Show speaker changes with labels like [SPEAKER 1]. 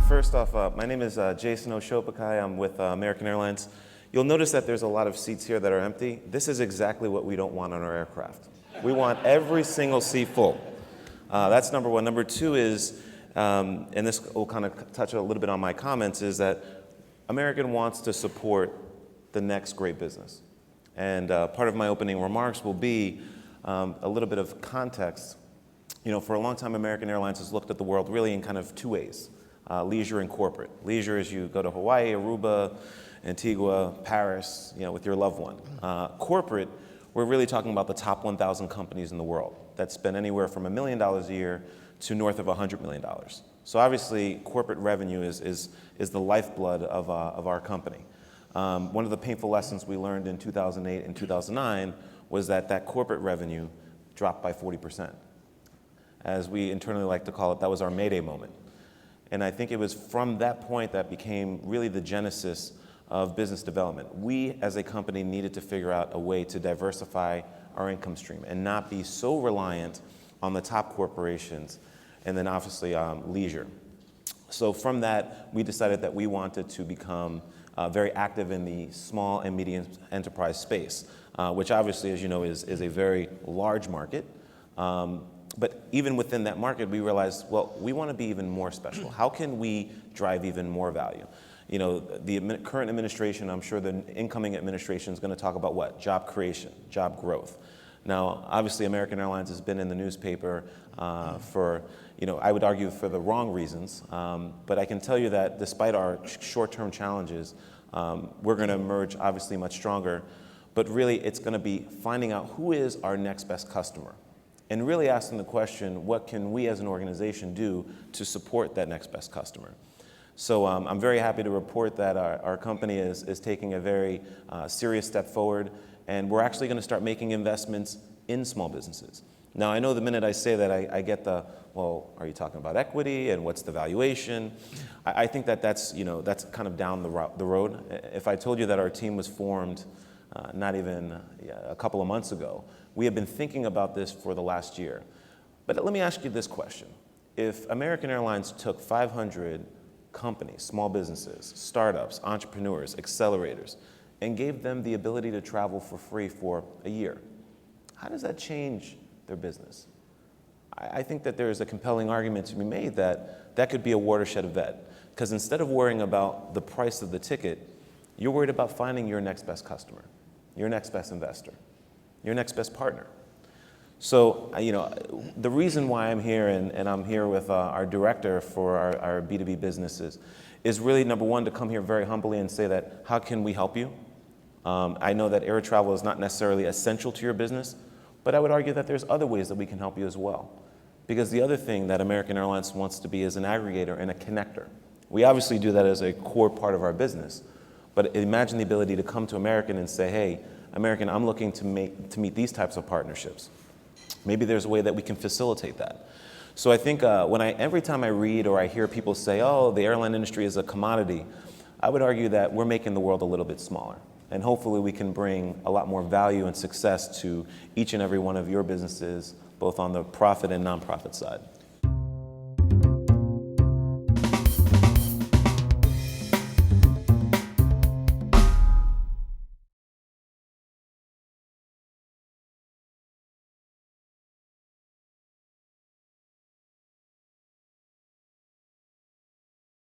[SPEAKER 1] First off, my name is JasonOshiokpekhai. I'm with American Airlines. You'll notice that there's a lot of seats here that are empty. This is exactly what we don't want on our aircraft. We want every single seat full. That's number one. Number two is, and this will kind of touch a little bit on my comments, is that American wants to support the next great business. And part of my opening remarks will be a little bit of context. You know, for a long time, American Airlines has looked at the world really in kind of two ways. Leisure and corporate. Leisure is you go to Hawaii, Aruba, Antigua, Paris, you know, with your loved one. Corporate, we're really talking about the top 1,000 companies in the world that spend anywhere from $1 million a year to north of $100 million. So obviously, corporate revenue is the lifeblood of our company. One of the painful lessons we learned in 2008 and 2009 was that corporate revenue dropped by 40%. As we internally like to call it, that was our Mayday moment. And I think it was from that point that became really the genesis of business development. We, as a company, needed to figure out a way to diversify our income stream and not be so reliant on the top corporations and then obviously leisure. So from that, we decided that we wanted to become very active in the small and medium enterprise space, which obviously, as you know, is a very large market. But even within that market, we realized, well, we want to be even more special. How can we drive even more value? You know, the current administration, I'm sure the incoming administration is going to talk about what? Job creation, job growth. Now, obviously, American Airlines has been in the newspaper for, you know, I would argue for the wrong reasons. But I can tell you that despite our short-term challenges, we're going to emerge obviously much stronger. But really, it's going to be finding out who is our next best customer. And really asking the question, what can we as an organization do to support that next best customer? So I'm very happy to report that our company is taking a very serious step forward, and we're actually going to start making investments in small businesses. Now, I know the minute I say that, I get the, well, are you talking about equity and what's the valuation? I think that's, you know, that's kind of down the road. If I told you that our team was formed not even a couple of months ago, we have been thinking about this for the last year. But let me ask you this question. If American Airlines took 500 companies, small businesses, startups, entrepreneurs, accelerators, and gave them the ability to travel for free for a year, how does that change their business? I think that there is a compelling argument to be made that that could be a watershed event. Because instead of worrying about the price of the ticket, you're worried about finding your next best customer, your next best investor, your next best partner. So, you know, the reason why I'm here, and I'm here with our director for our B2B businesses, is really, number one, to come here very humbly and say that, how can we help you? I know that air travel is not necessarily essential to your business, but I would argue that there's other ways that we can help you as well. Because the other thing that American Airlines wants to be is an aggregator and a connector. We obviously do that as a core part of our business, but imagine the ability to come to American and say, hey, American, I'm looking to meet these types of partnerships. Maybe there's a way that we can facilitate that. So I think every time I read or I hear people say, oh, the airline industry is a commodity, I would argue that we're making the world a little bit smaller. And hopefully we can bring a lot more value and success to each and every one of your businesses, both on the profit and nonprofit side.